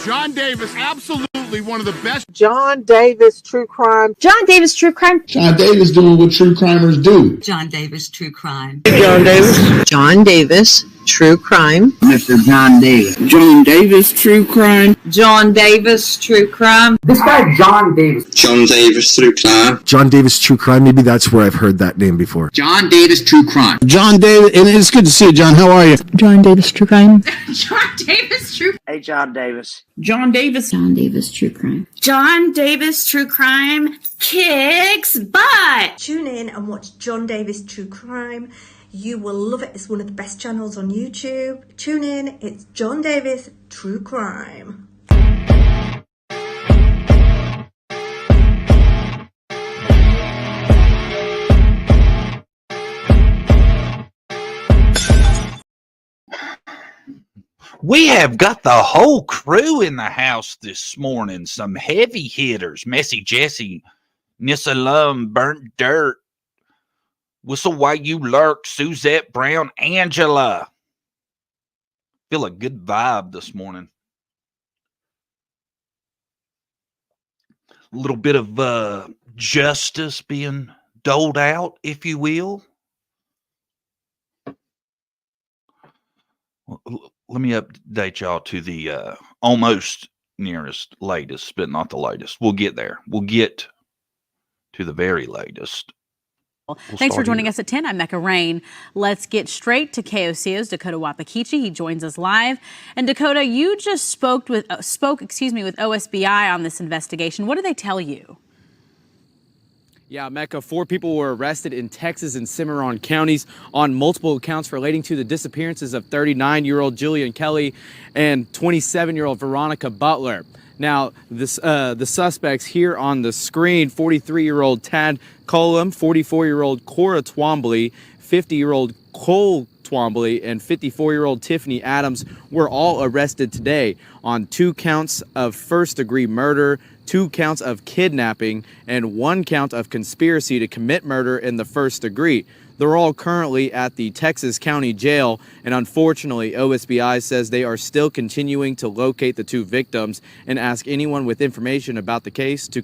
John Davis, absolutely one of the best. John Davis, true crime. John Davis, true crime. John Davis doing what true crimers do. John Davis, true crime. John Davis. John Davis, true crime. Mr. John Davis. John Davis, true crime. John Davis, true crime. This guy, John Davis. John Davis, true crime. John Davis, true crime. Maybe that's where I've heard that name before. John Davis, true crime. John Davis, and it's good to see you, John. How are you? John Davis, true crime. John Davis, true. Hey, John Davis. John Davis. John Davis, true crime. John Davis, true crime kicks butt. Tune in and watch John Davis, true crime. You will love it. It's one of the best channels on YouTube. Tune in. It's John Davis, true crime. We have got the whole crew in the house this morning. Some heavy hitters. Messy Jesse, Nissa Lum, Burnt Dirt, Whistle While You Lurk, Suzette Brown, Angela. Feel a good vibe this morning. A little bit of justice being doled out, if you will. Let me update y'all to the almost nearest latest, but not the latest. We'll get there. We'll get to the very latest. Thanks for joining us at 10. I'm Mecca Rain. Let's get straight to KOCO's Dakota Wapakichi. He joins us live. And Dakota, you just spoke with OSBI on this investigation. What did they tell you? Yeah, Mecca, 4 people were arrested in Texas and Cimarron counties on multiple accounts relating to the disappearances of 39-year-old Jillian Kelly and 27-year-old Veronica Butler. Now, the suspects here on the screen, 43-year-old Tad Cullum, 44-year-old Cora Twombly, 50-year-old Cole Twombly, and 54-year-old Tiffany Adams were all arrested today on 2 counts of first-degree murder, 2 counts of kidnapping, and 1 count of conspiracy to commit murder in the first degree. They're all currently at the Texas County Jail, and unfortunately, OSBI says they are still continuing to locate the 2 victims and ask anyone with information about the case to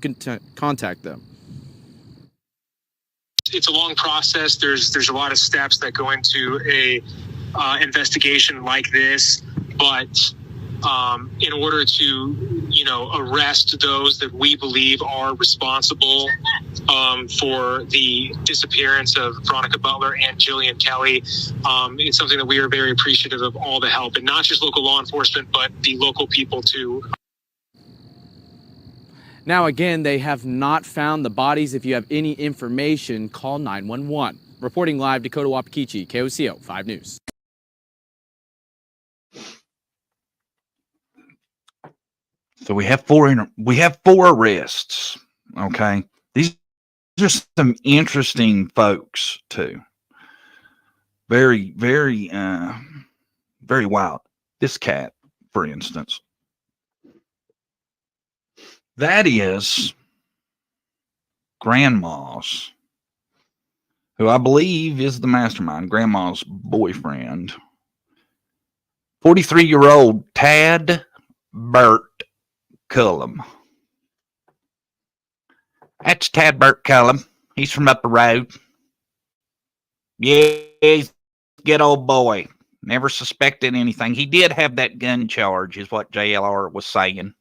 contact them. It's a long process. There's a lot of steps that go into a investigation like this, but in order to, arrest those that we believe are responsible for the disappearance of Veronica Butler and Jillian Kelly, it's something that we are very appreciative of all the help, and not just local law enforcement, but the local people too. Now, again, they have not found the bodies. If you have any information, call 911. Reporting live, Dakota Wapakichi, KOCO 5 News. So we have 4 arrests. Okay, these are some interesting folks too. Very, very, very wild. This cat, for instance, that is Grandma's, who I believe is the mastermind. Grandma's boyfriend, 43-year-old Tad Burt Cullum. That's Tad Burt Cullum. He's from up the road. Yeah, he's a good old boy. Never suspected anything. He did have that gun charge, is what JLR was saying.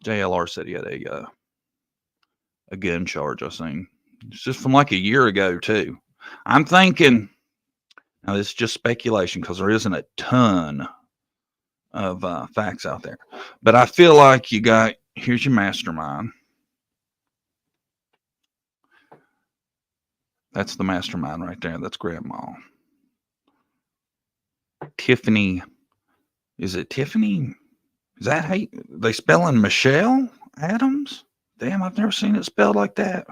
JLR said he had a gun charge, I think. It's just from like a year ago, too. I'm thinking, now this is just speculation because there isn't a ton of facts out there. But I feel like here's your mastermind. That's the mastermind right there. That's Grandma. Tiffany. Is it Tiffany? Is that how they spelling Michelle Adams? Damn, I've never seen it spelled like that.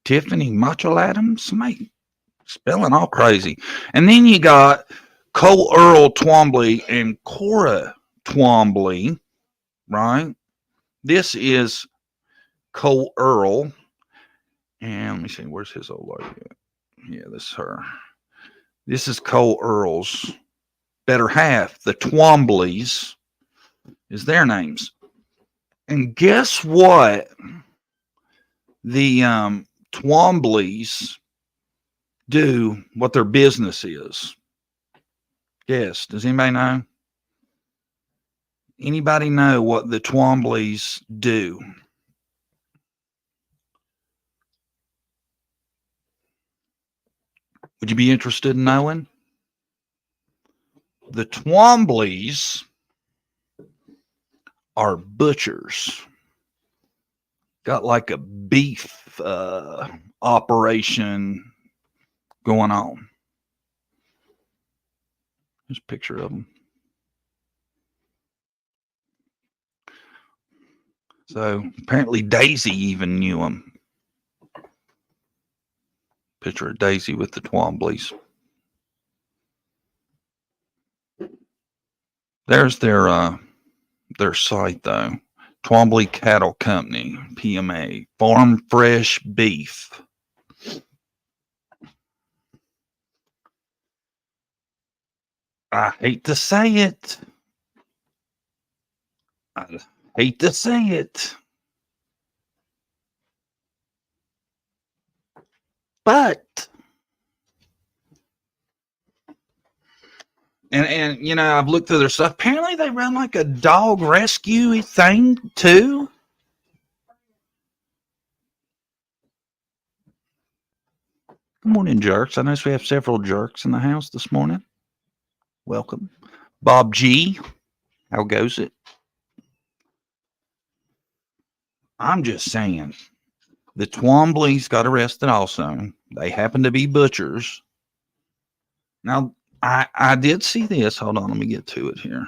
Tiffany Macho Adams? Mate, spelling all crazy. And then you got Cole Earl Twombly and Cora Twombly, right? This is Cole Earl. And let me see, where's his old lady at? Yeah, this is her. This is Cole Earl's better half, the Twombleys, is their names. And guess what? The Twombleys do, what their business is. Yes, does anybody know? Anybody know what the Twombleys do? Would you be interested in knowing? The Twombleys are butchers. Got like a beef operation going on. There's a picture of them. So apparently Daisy even knew them. Picture of Daisy with the Twombleys. There's their site though. Twombly Cattle Company, PMA, Farm Fresh Beef. I hate to say it. I hate to say it. But and you know, I've looked through their stuff. Apparently they run like a dog rescue thing too. Good morning, jerks. I notice we have several jerks in the house this morning. Welcome. Bob G. How goes it? I'm just saying. The Twombleys got arrested also. They happen to be butchers. Now, I did see this. Hold on, let me get to it here.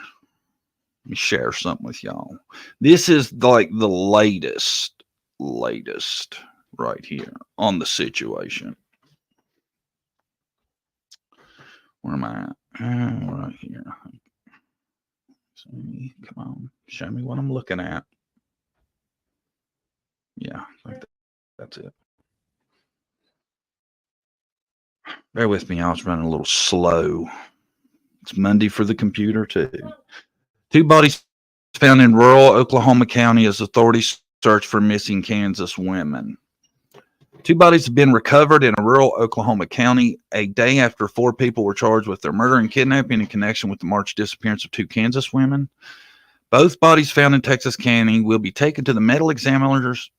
Let me share something with y'all. This is like the latest right here on the situation. Where am I at? Right here. See, come on. Show me what I'm looking at. Yeah, like that. That's it. Bear with me. I was running a little slow. It's Monday for the computer, too. 2 bodies found in rural Oklahoma County as authorities search for missing Kansas women. 2 bodies have been recovered in a rural Oklahoma County a day after 4 people were charged with their murder and kidnapping in connection with the March disappearance of 2 Kansas women. Both bodies found in Texas County will be taken to the medical examiner's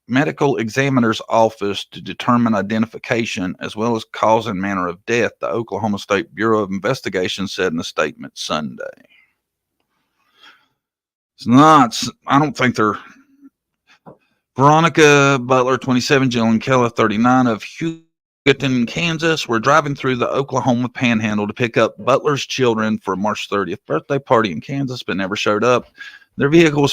office to determine identification as well as cause and manner of death, the Oklahoma State Bureau of Investigation said in a statement Sunday. It's not, I don't think they're Veronica Butler, 27, Jillian Keller, 39, of Hugoton, Kansas, were driving through the Oklahoma Panhandle to pick up Butler's children for a March 30th birthday party in Kansas, but never showed up. Their vehicle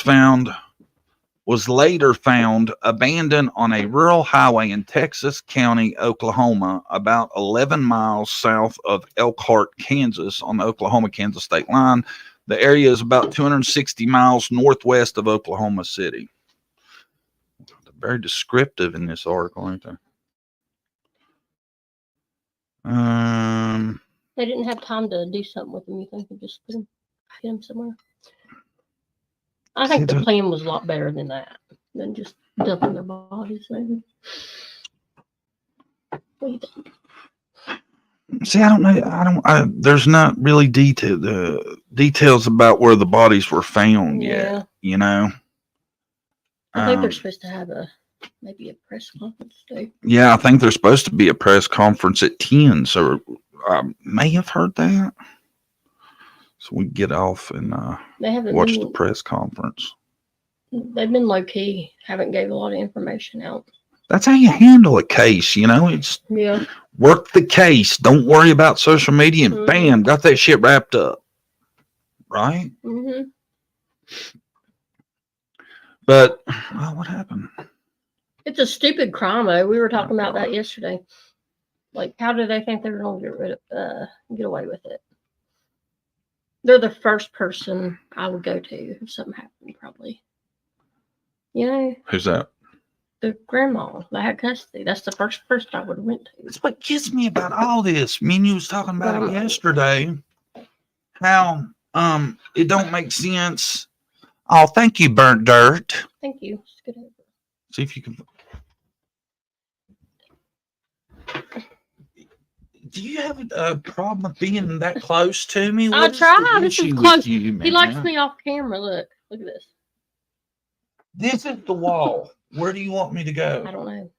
was later found abandoned on a rural highway in Texas County, Oklahoma, about 11 miles south of Elkhart, Kansas, on the Oklahoma-Kansas state line. The area is about 260 miles northwest of Oklahoma City. They're very descriptive in this article, aren't they? They didn't have time to do something with them. You think they just hit them somewhere? I think the plan was a lot better than that, than just dumping their bodies. Maybe. What do you think? See, I don't know. There's not really details about where the bodies were found yet. You know. I think they're supposed to have maybe a press conference too. Yeah, I think there's supposed to be a press conference at 10. So I may have heard that. So we get off and watch the press conference. They've been low key, haven't gave a lot of information out. That's how you handle a case, you know. It's work the case. Don't worry about social media, and bam, got that shit wrapped up, right? Mm-hmm. But what happened? It's a stupid crime, though. We were talking about that yesterday. Like, how do they think they're going to get away with it? They're the first person I would go to if something happened, probably. You know? Who's that? The grandma that had custody. That's the first person I would have went to. That's what gets me about all this. Me and you was talking about it yesterday. how it don't make sense. Oh, thank you, Burnt Dirt. Thank you. It's good. See if you can. Do you have a problem with being that close to me? I What is try. the This is issue close. with you, He likes man? me off camera. Look at this. This is the wall. Where do you want me to go? I don't know.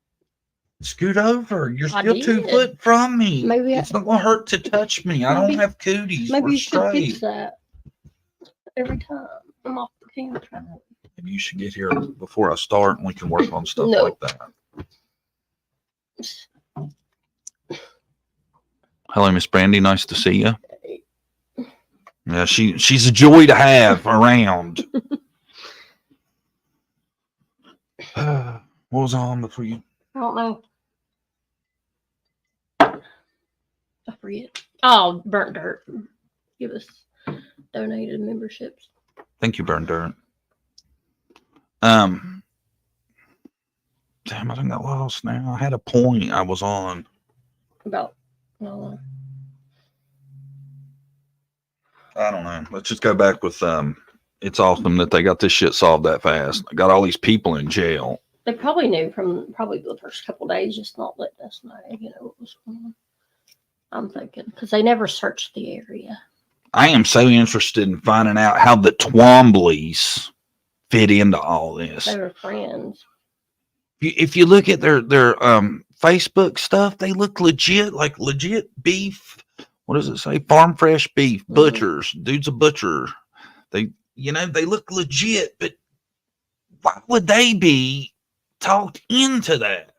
Scoot over. You're I still 2 did. foot from me. Maybe It's not gonna hurt to touch me. I don't Maybe- have cooties. Maybe We're you should straight. fix that every time I'm off the camera. Maybe you should get here before I start, and we can work on stuff No. like that. Hello, Miss Brandy. Nice to see you. Yeah, she's a joy to have around. What was on before you? I don't know. I forget. Oh, Burnt Dirt. Give us donated memberships. Thank you, Burnt Dirt. Damn, I think I lost now. I had a point I was on. About. I don't know. Let's just go back with it's awesome that they got this shit solved that fast. I got all these people in jail. They probably knew from probably the first couple of days, just not letting us know, what was going on. I'm thinking, because they never searched the area. I am so interested in finding out how the Twombleys fit into all this. They were friends. If you look at their Facebook stuff, they look legit, like legit beef. What does it say? Farm fresh beef, butchers. Dude's a butcher. They look legit, but why would they be talked into that?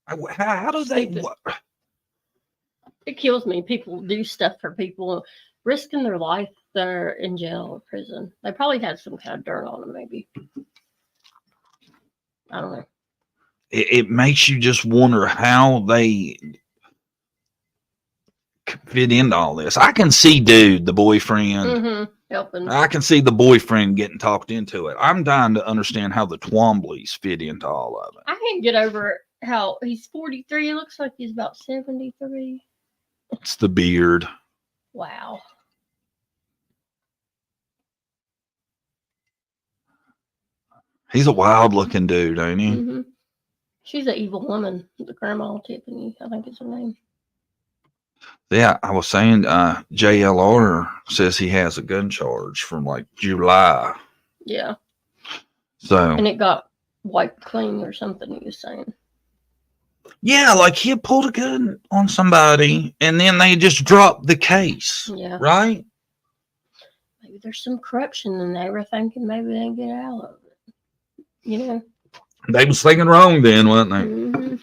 How do they? It kills me. People do stuff for people, risking their life. They're in jail or prison. They probably had some kind of dirt on them, maybe. I don't know. It makes you just wonder how they fit into all this. I can see the boyfriend. Helping. I can see the boyfriend getting talked into it. I'm dying to understand how the Twombleys fit into all of it. I can't get over how he's 43. It looks like he's about 73. It's the beard. Wow. He's a wild looking dude, ain't he? Mm-hmm. She's an evil woman. The grandma Tiffany, I think is her name. Yeah, I was saying JLR says he has a gun charge from like July. Yeah. So and it got wiped clean or something, he was saying. Yeah, like he had pulled a gun on somebody and then they just dropped the case. Yeah. Right? Maybe there's some corruption and they were thinking maybe they can get out of it. They was thinking wrong then, wasn't they? Mm-hmm.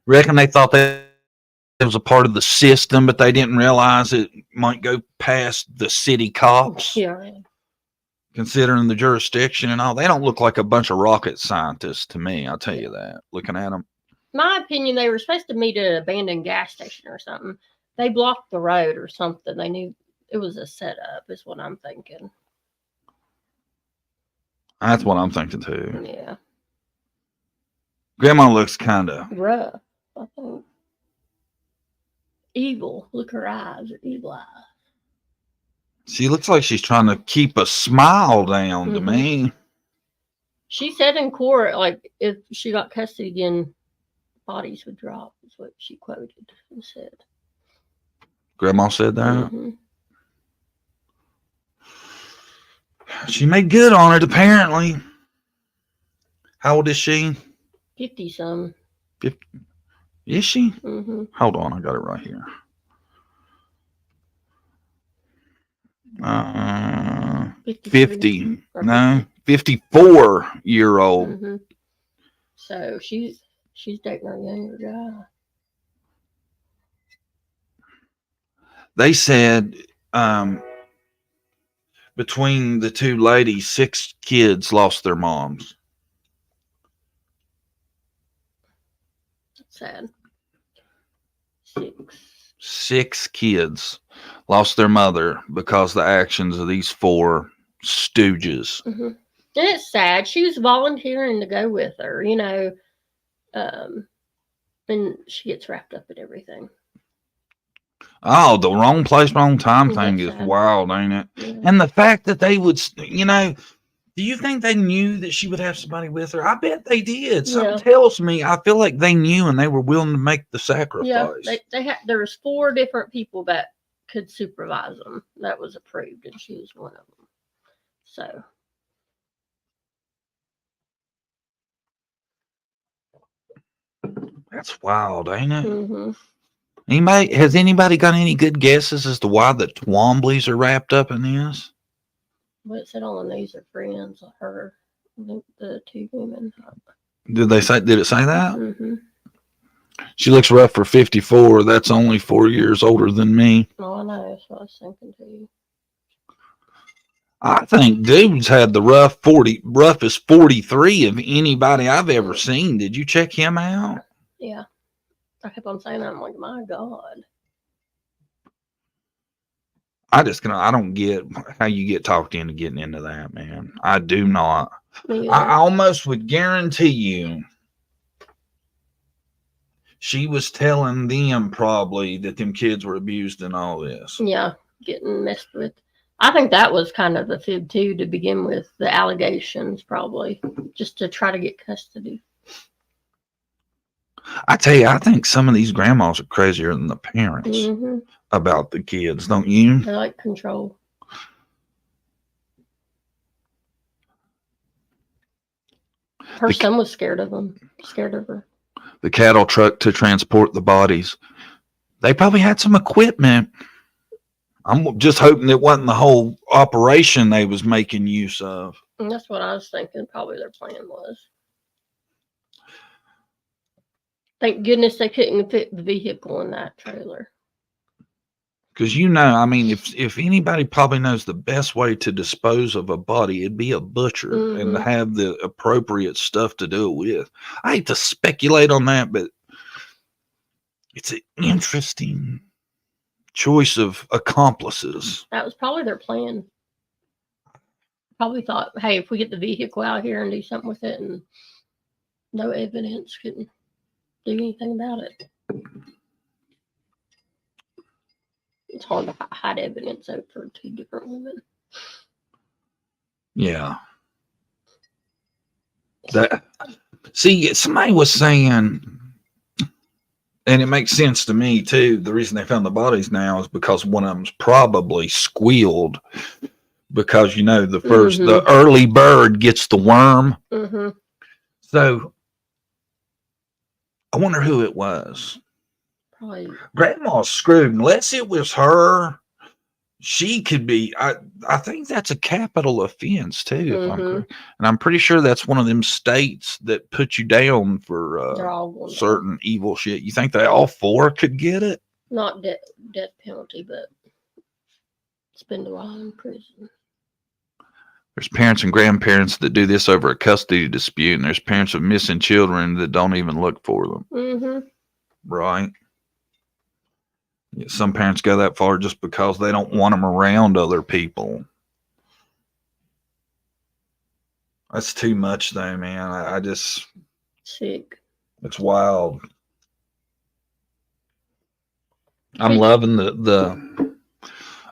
Reckon they thought that it was a part of the system, but they didn't realize it might go past the city cops. Yeah. Considering the jurisdiction and all. They don't look like a bunch of rocket scientists to me, I'll tell you that, looking at them. My opinion, they were supposed to meet at an abandoned gas station or something. They blocked the road or something. They knew it was a setup, is what I'm thinking. That's what I'm thinking too. Yeah. Grandma looks kind of rough, I think. Evil. Look, her eyes are evil eyes. She looks like she's trying to keep a smile down to me. She said in court, like, if she got custody again, bodies would drop, is what she quoted and said. Grandma said that? Mm-hmm. She made good on it, apparently. How old is she? 50-some. 50. Is she? Mm-hmm. Hold on, I got it right here. 50. No, 54-year-old. Mm-hmm. So she's dating a younger guy. They said between the two ladies, 6 kids lost their moms. Sad. 6 kids lost their mother because of the actions of these 4 stooges. Mm-hmm. And it's sad. She was volunteering to go with her, and she gets wrapped up in everything. Oh, the wrong place, wrong time thing is sad. wild, ain't it? Yeah. And the fact that they would, you know, do you think they knew that she would have somebody with her? I bet they did. Something tells me, I feel like they knew and they were willing to make the sacrifice. Yeah, they had. There was 4 different people that could supervise them. That was approved, and she was one of them. So. That's wild, ain't it? Mm-hmm. Has anybody got any good guesses as to why the Twombleys are wrapped up in this? Well, it said on the news are friends of her, the 2 women. Did it say that? Mm-hmm. She looks rough for 54. That's only 4 years older than me. Oh, I know. That's what I was thinking too. I think dude's had the roughest 43 of anybody I've ever seen. Did you check him out? Yeah. I kept on saying that. I'm like, my God. I don't get how you get talked into getting into that, man. I do not. I almost would guarantee you she was telling them probably that them kids were abused and all this. Yeah, getting messed with. I think that was kind of the fib too, to begin with, the allegations probably, just to try to get custody. I tell you, I think some of these grandmas are crazier than the parents about the kids, don't you? They like control. Her son was scared of them, scared of her. The cattle truck to transport the bodies. They probably had some equipment. I'm just hoping it wasn't the whole operation they was making use of. And that's what I was thinking probably their plan was. Thank goodness they couldn't fit the vehicle in that trailer. Because, you know, I mean, if anybody probably knows the best way to dispose of a body, it'd be a butcher and to have the appropriate stuff to do it with. I hate to speculate on that, but it's an interesting choice of accomplices. That was probably their plan. Probably thought, hey, if we get the vehicle out here and do something with it, and no evidence, couldn't do anything about it. It's hard to hide evidence over 2 different women. Yeah. See, somebody was saying, and it makes sense to me too, the reason they found the bodies now is because one of them's probably squealed because, you know, the early bird gets the worm. So I wonder who it was. Probably. Grandma's screwed. Unless it was her, she could be. I think that's a capital offense too. If I'm correct. And I'm pretty sure that's one of them states that put you down for certain evil shit. You think they all 4 could get it? Not death penalty, but spend a while in prison. There's parents and grandparents that do this over a custody dispute, and there's parents of missing children that don't even look for them. Right? Yeah, some parents go that far just because they don't want them around other people. That's too much, though, man. I just sick. It's wild. I'm loving the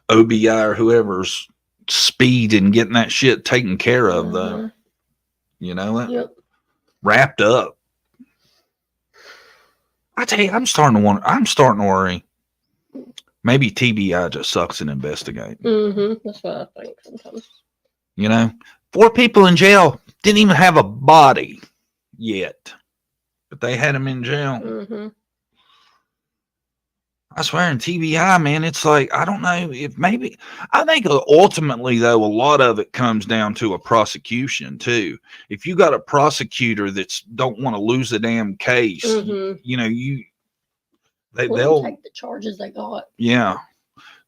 OBI or whoever's speed and getting that shit taken care of, though. You know that? Wrapped up. I tell you, I'm starting to worry. Maybe TBI just sucks at investigating. That's what I think sometimes. You know, 4 people in jail didn't even have a body yet, but they had them in jail. I swear, in TBI, man, it's like, I don't know if maybe, I think ultimately, though, a lot of it comes down to a prosecution, too. If you got a prosecutor that's don't want to lose a damn case, you know, they'll take the charges they got. Yeah.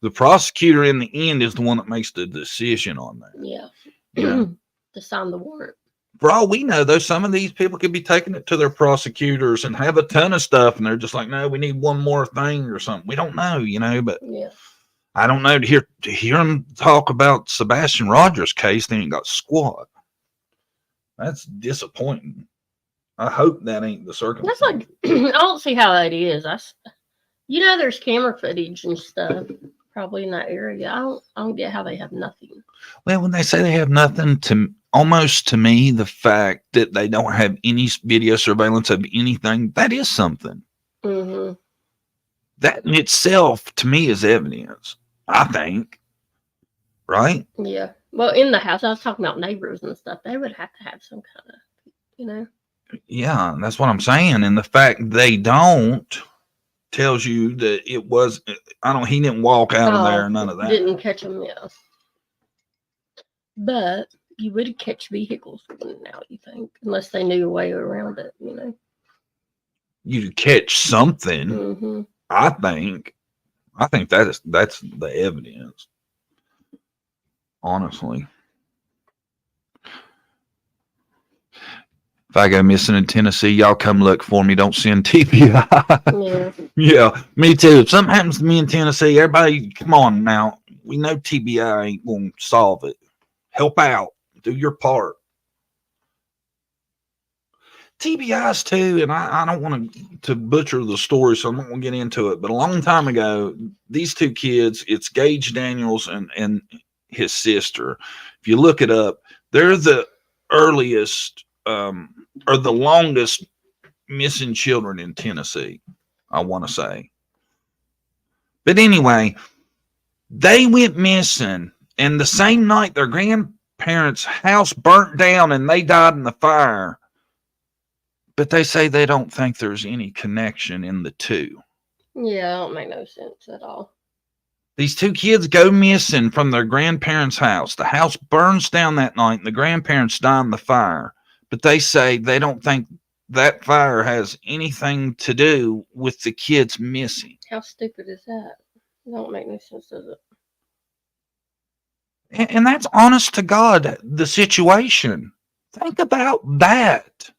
The prosecutor in the end is the one that makes the decision on that. Yeah. Yeah. To sign the warrant. For all we know, though, some of these people could be taking it to their prosecutors and have a ton of stuff, and they're just like, no, we need one more thing or something. We don't know, you know, but I don't know. To hear them talk about Sebastian Rogers' case, they ain't got squat. That's disappointing. I hope that ain't the circumstance. That's like, I don't see how that is. You know, there's camera footage and stuff probably in that area. I don't get how they have nothing. Well, when they say they have nothing, almost to me, the fact that they don't have any video surveillance of anything, that is something. Mm-hmm. That in itself, to me, is evidence, I think. Right? Yeah. Well, in the house, I was talking about neighbors and stuff. They would have to have some kind of, you know. Yeah, that's what I'm saying. And the fact they don't tells you that it was, he didn't walk out of there, none of that. Didn't catch them, yeah. But you would catch vehicles going out, you think, unless they knew a way around it, you know. You'd catch something, mm-hmm. I think. I think that's the evidence. Honestly. If I go missing in Tennessee, y'all come look for me. Don't send TBI. Yeah, me too. If something happens to me in Tennessee, everybody, come on now. We know TBI ain't going to solve it. Help out. Do your part. TBIs too, and I don't want to butcher the story, so I'm not going to get into it. But a long time ago, these two kids, it's Gage Daniels and his sister. If you look it up, they're the earliest or the longest missing children in Tennessee, I want to say. But anyway, they went missing, and the same night their grandparents' house burnt down and they died in the fire. But they say they don't think there's any connection in the two. Yeah, that don't make no sense at all. These two kids go missing from their grandparents' house. The house burns down that night, and the grandparents die in the fire. But they say they don't think that fire has anything to do with the kids missing. How stupid is that? It don't make no sense, does it? And that's honest to God, the situation. Think about that.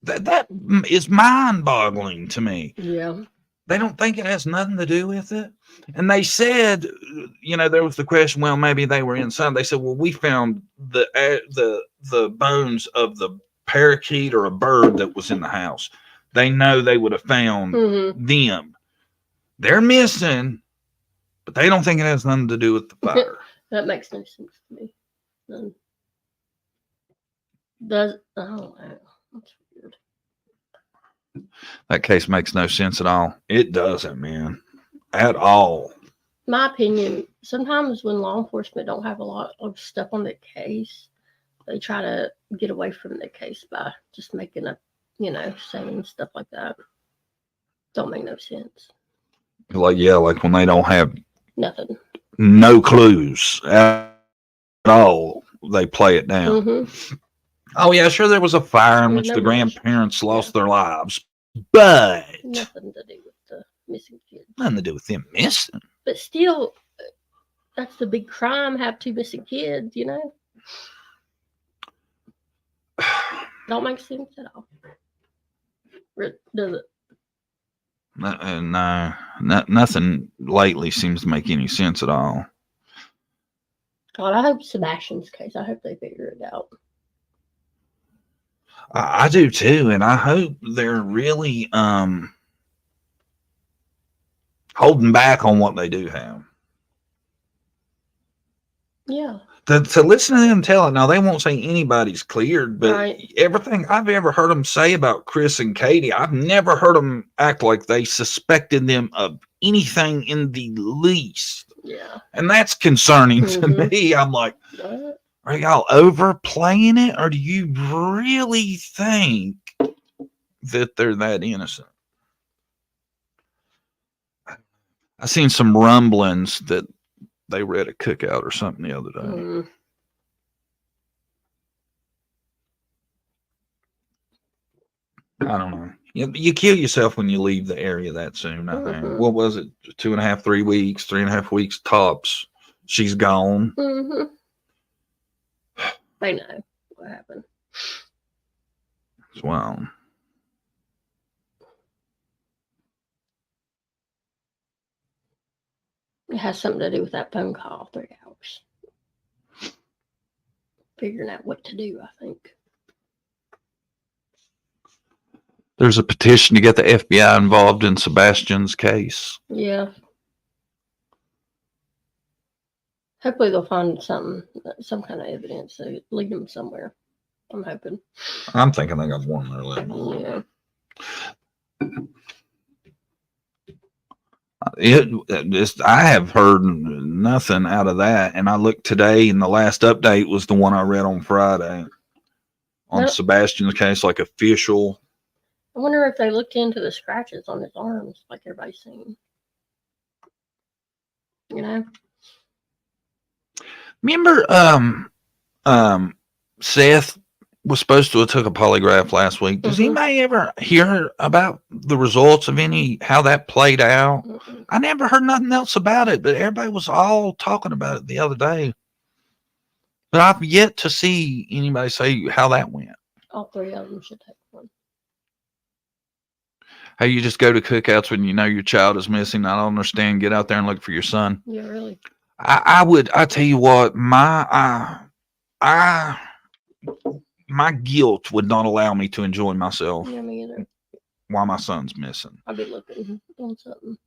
That is mind-boggling to me. Yeah. They don't think it has nothing to do with it. And they said, there was the question, well, maybe they were inside. They said, well, we found the bones of the parakeet or a bird that was in the house. They know they would have found them. They're missing, but they don't think it has nothing to do with the fire. That makes no sense to me. None. Oh, wow. That's weird. That case makes no sense at all. It doesn't, man. At all. My opinion, sometimes when law enforcement don't have a lot of stuff on the case, they try to get away from the case by just making up, saying stuff like that. Don't make no sense. Like when they don't have nothing. No clues at all, they play it down. Mm-hmm. Oh, yeah, sure, there was a fire in which the grandparents lost their lives, but nothing to do with the missing kids. Nothing to do with them missing. But still, that's the big crime, have two missing kids, Don't make sense at all. Does it? No, nothing lately seems to make any sense at all. God, I hope Sebastian's case, I hope they figure it out. I do too, and I hope they're really holding back on what they do have. Yeah. To listen to them tell it, now they won't say anybody's cleared, but everything I've ever heard them say about Chris and Katie, I've never heard them act like they suspected them of anything in the least. Yeah. And that's concerning to me. I'm like, are y'all overplaying it, or do you really think that they're that innocent? I seen some rumblings that they were at a cookout or something the other day. I don't know. You kill yourself when you leave the area that soon, I think. What was it? 2.5, 3 weeks, 3.5 weeks tops. She's gone. They know what happened. Well. It has something to do with that phone call, 3 hours. Figuring out what to do, I think. There's a petition to get the FBI involved in Sebastian's case. Yeah. Hopefully they'll find some kind of evidence to lead them somewhere. I'm hoping. I'm thinking they got one there living. Yeah. I have heard nothing out of that, and I looked today, and the last update was the one I read on Friday on Sebastian's case, like official. I wonder if they looked into the scratches on his arms, like everybody's saying. You know. Remember, Seth was supposed to have took a polygraph last week. Does anybody ever hear about the results of how that played out? I never heard nothing else about it, but everybody was all talking about it the other day. But I've yet to see anybody say how that went. All three of them should take one. How you just go to cookouts when you know your child is missing. I don't understand. Get out there and look for your son. Yeah, really. I tell you what, my guilt would not allow me to enjoy myself. Yeah, me either. While my son's missing. I'll be looking on something.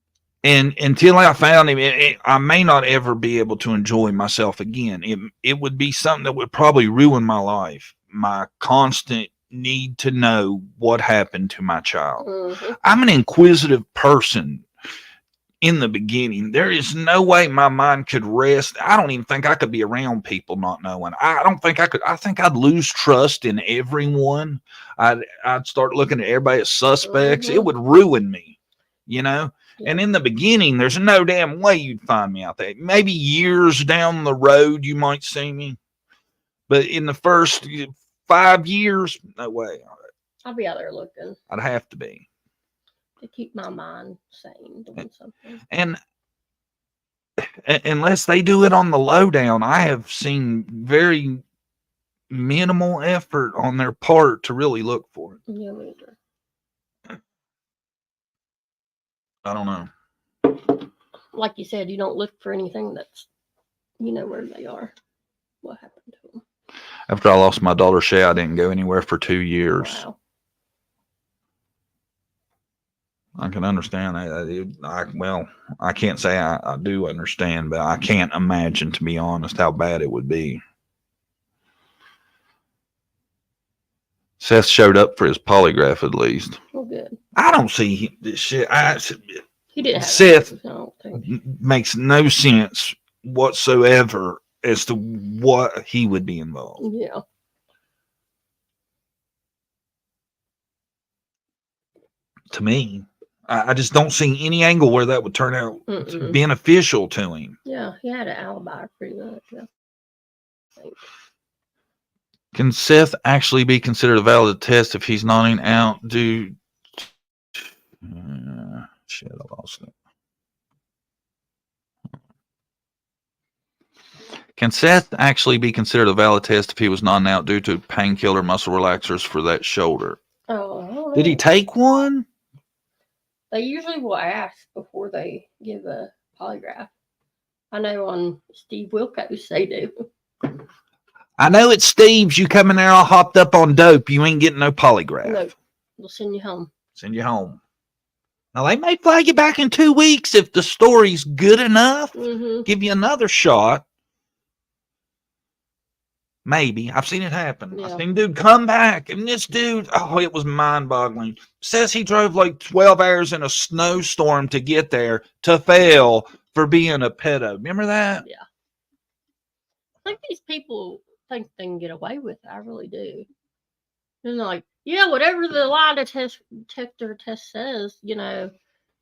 And until I found him, I may not ever be able to enjoy myself again. It would be something that would probably ruin my life. My constant need to know what happened to my child. I'm an inquisitive person. In the beginning, there is no way my mind could rest. I don't even think I could be around people not knowing. I don't think I could. I think I'd lose trust in everyone. I'd start looking at everybody as suspects. It would ruin me, you know. Yeah. And in the beginning, there's no damn way you'd find me out there. Maybe years down the road, you might see me, but in the first 5 years, no way. I'll be out there looking. I'd have to be. To keep my mind sane, doing something. And unless they do it on the lowdown, I have seen very minimal effort on their part to really look for it. Yeah, me either. I don't know. Like you said, you don't look for anything that's, you know, where they are. What happened to them? After I lost my daughter Shay, I didn't go anywhere for 2 years. Wow. I can understand that. I can't say I do understand, but I can't imagine, to be honest, how bad it would be. Seth showed up for his polygraph at least. Oh, good. I don't see this shit. He didn't have Seth it, makes no sense whatsoever as to what he would be involved. Yeah. To me, I just don't see any angle where that would turn out beneficial to him. Yeah, he had an alibi pretty much. Yeah. Can Seth actually be considered a valid test if he's nodding out due? Shit, I lost it. Can Seth actually be considered a valid test if he was nodding out due to painkiller muscle relaxers for that shoulder? Oh, did he take one? They usually will ask before they give a polygraph. I know on Steve Wilkos they do. I know it's Steve's. You come in there all hopped up on dope. You ain't getting no polygraph. No, they'll send you home. Send you home. Now, they may fly you back in 2 weeks if the story's good enough. Give you another shot. Maybe. I've seen it happen. Yeah. I've seen dude come back, and this dude, it was mind-boggling. Says he drove like 12 hours in a snowstorm to get there to fail for being a pedo. Remember that? Yeah. I think these people think they can get away with it. I really do. And they're like, yeah, whatever the lie detector test says, you know,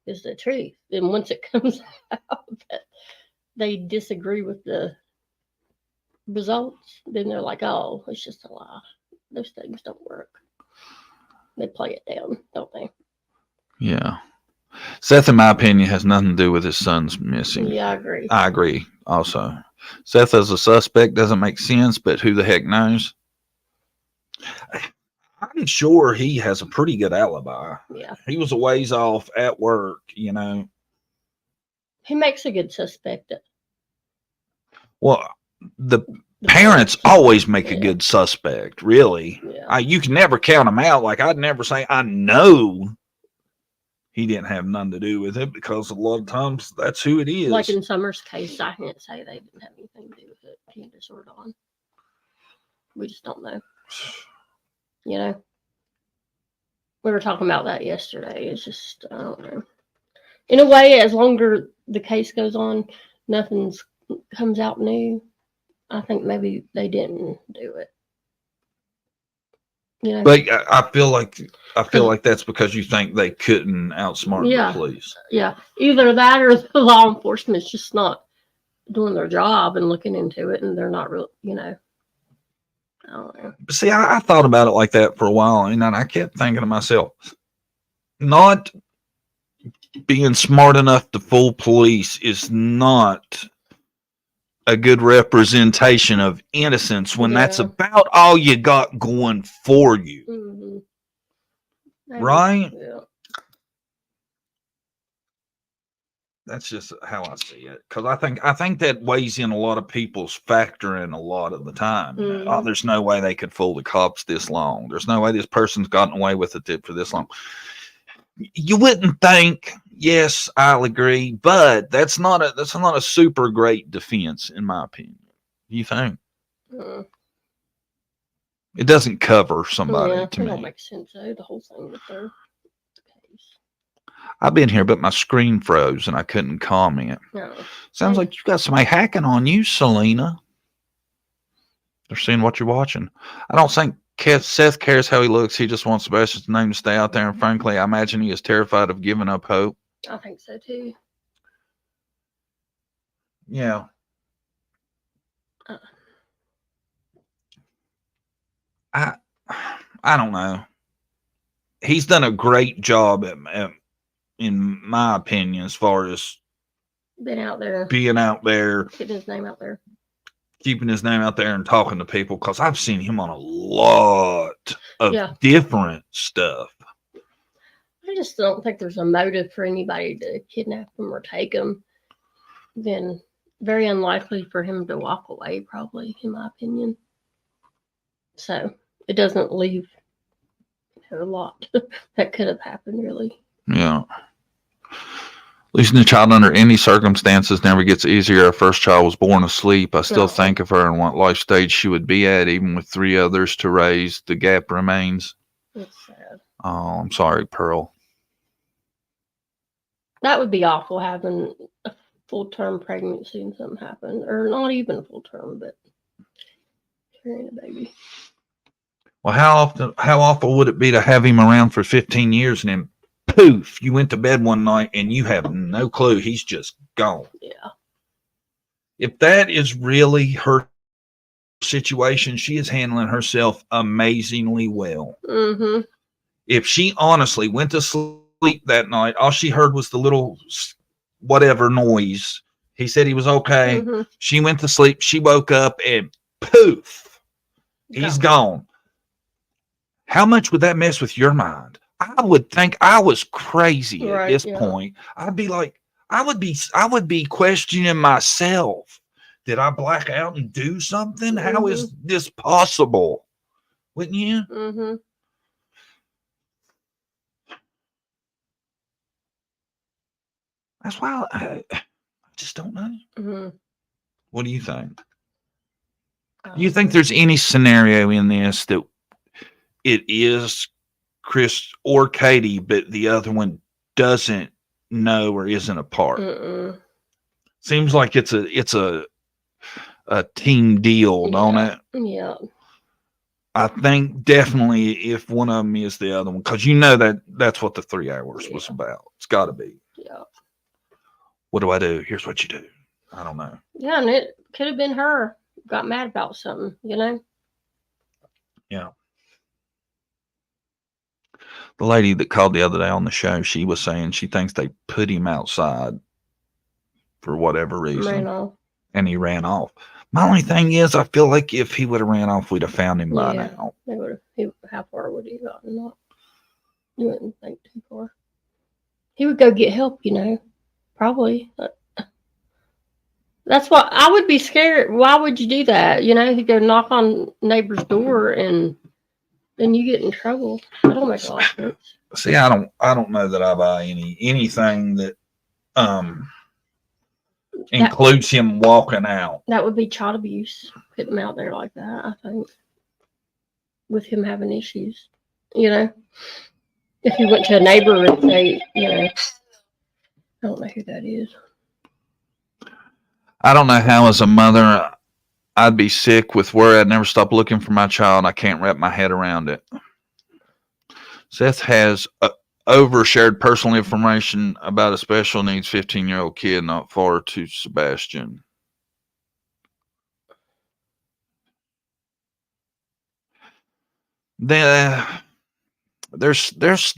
is the truth. And once it comes out that they disagree with the results, then they're like, oh, it's just a lie. Those things don't work. They play it down, don't they? Yeah. Seth, in my opinion, has nothing to do with his son's missing. Yeah, I agree. I agree also. Seth as a suspect doesn't make sense, but who the heck knows? I'm sure he has a pretty good alibi. Yeah. He was a ways off at work, you know. He makes a good suspect. Well, the parents always make a good suspect, really. Yeah. You can never count them out. Like, I'd never say, I know he didn't have nothing to do with it, because a lot of times that's who it is. Like in Summer's case, I can't say they didn't have anything to do with it. Candace or Dawn. We just don't know. You know? We were talking about that yesterday. It's just, I don't know. In a way, as longer the case goes on, nothing comes out new. I think maybe they didn't do it. You know? But I feel like that's because you think they couldn't outsmart the police. Yeah. Either that or the law enforcement is just not doing their job and looking into it, and they're not real, you know. I don't know. See, I thought about it like that for a while, and then I kept thinking to myself, not being smart enough to fool police is not a good representation of innocence when that's about all you got going for you. Mm-hmm. Right? Yeah. That's just how I see it. Because I think that weighs in a lot of people's factor in a lot of the time. Mm-hmm. Oh, there's no way they could fool the cops this long. There's no way this person's gotten away with it for this long. You wouldn't think. Yes, I'll agree, but that's not a super great defense, in my opinion. You think? It doesn't cover somebody to me. It don't make sense though. The whole thing with their case. I've been here, but my screen froze and I couldn't comment. No. Sounds like you got somebody hacking on you, Selena. They're seeing what you're watching. I don't think Seth cares how he looks. He just wants Sebastian's name to stay out there. And frankly, I imagine he is terrified of giving up hope. I think so too. Yeah. I don't know. He's done a great job in my opinion, as far as being out there, keeping his name out there and talking to people, because I've seen him on a lot of different stuff. I just don't think there's a motive for anybody to kidnap him or take him. Then very unlikely for him to walk away, probably, in my opinion. So it doesn't leave a lot that could have happened, really. Yeah. Losing a child under any circumstances never gets easier. Our first child was born asleep. I still think of her and what life stage she would be at, even with 3 others to raise. The gap remains. It's sad. Oh, I'm sorry, Pearl. That would be awful, having a full-term pregnancy and something happen. Or not even full-term, but carrying a baby. Well, how awful would it be to have him around for 15 years and then poof, you went to bed one night and you have no clue. He's just gone. Yeah. If that is really her situation, she is handling herself amazingly well. Mm-hmm. If she honestly went to sleep that night, all she heard was the little whatever noise. He said he was okay. Mm-hmm. She went to sleep. She woke up and poof, he's gone. How much would that mess with your mind? I would think I was crazy at this point. I'd be like, I would be questioning myself. Did I black out and do something? Mm-hmm. How is this possible? Wouldn't you? Mm-hmm. That's why I just don't know. Mm-hmm. What do you think? Do you think there's any scenario in this that it is Chris or Katie, but the other one doesn't know or isn't a part? Seems like it's a team deal, don't it? Yeah. I think definitely if one of them is the other one, because you know that's what the 3 hours was about. It's got to be. Yeah. What do I do? Here's what you do. I don't know. Yeah, and it could have been her. Got mad about something, you know? Yeah. The lady that called the other day on the show, she was saying she thinks they put him outside for whatever reason. Ran off. And he ran off. My only thing is, I feel like if he would have ran off, we'd have found him by now. They would have. How far would he have gotten? Not. You wouldn't think too far. He would go get help, you know. Probably. That's why I would be scared. Why would you do that? You know, you go knock on neighbor's door and then you get in trouble. That don't make a lot of sense. See, I don't know that I buy anything that includes him walking out. That would be child abuse. Put him out there like that, I think. With him having issues. You know? If you went to a neighbor and say, you know, I don't know who that is. I don't know how, as a mother, I'd be sick with worry. I'd never stop looking for my child. I can't wrap my head around it. Seth has overshared personal information about a special needs 15-year-old kid not far to Sebastian. There's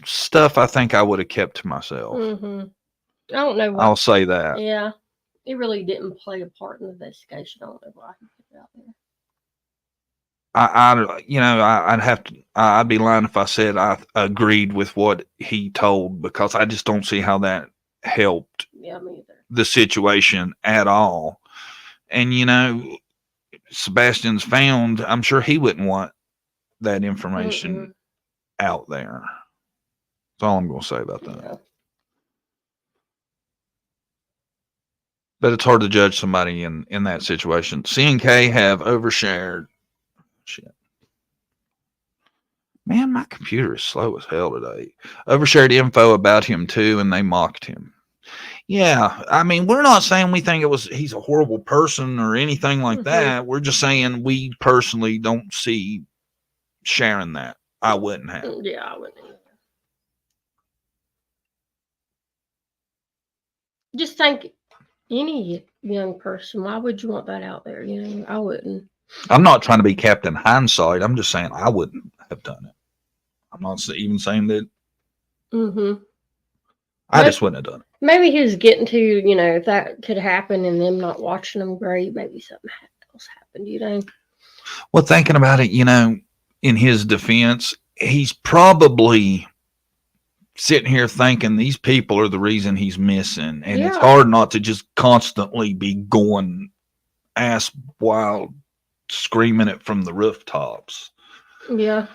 stuff I think I would have kept to myself. Mm-hmm. I don't know why. I'll say that. Yeah. He really didn't play a part in the investigation. I don't know why he put it out there. I'd be lying if I said I agreed with what he told, because I just don't see how that helped me either. The situation at all. And, you know, Sebastian's found, I'm sure he wouldn't want that information out there. That's all I'm going to say about that. Yeah. But it's hard to judge somebody in that situation. C&K have overshared. Shit. Man, my computer is slow as hell today. Overshared info about him too, and they mocked him. Yeah, I mean, we're not saying we think he's a horrible person or anything like that. We're just saying we personally don't see sharing that. I wouldn't have. Yeah, I wouldn't either. Just think, any young person, why would you want that out there? You know, I wouldn't. I'm not trying to be Captain Hindsight. I'm just saying I wouldn't have done it. I'm not even saying that. I just wouldn't have done it. Maybe he was getting to, you know, if that could happen and them not watching them great, maybe something else happened, you know. Well, thinking about it, you know, in his defense, he's probably sitting here thinking these people are the reason he's missing. And it's hard not to just constantly be going ass wild, screaming it from the rooftops. Yeah,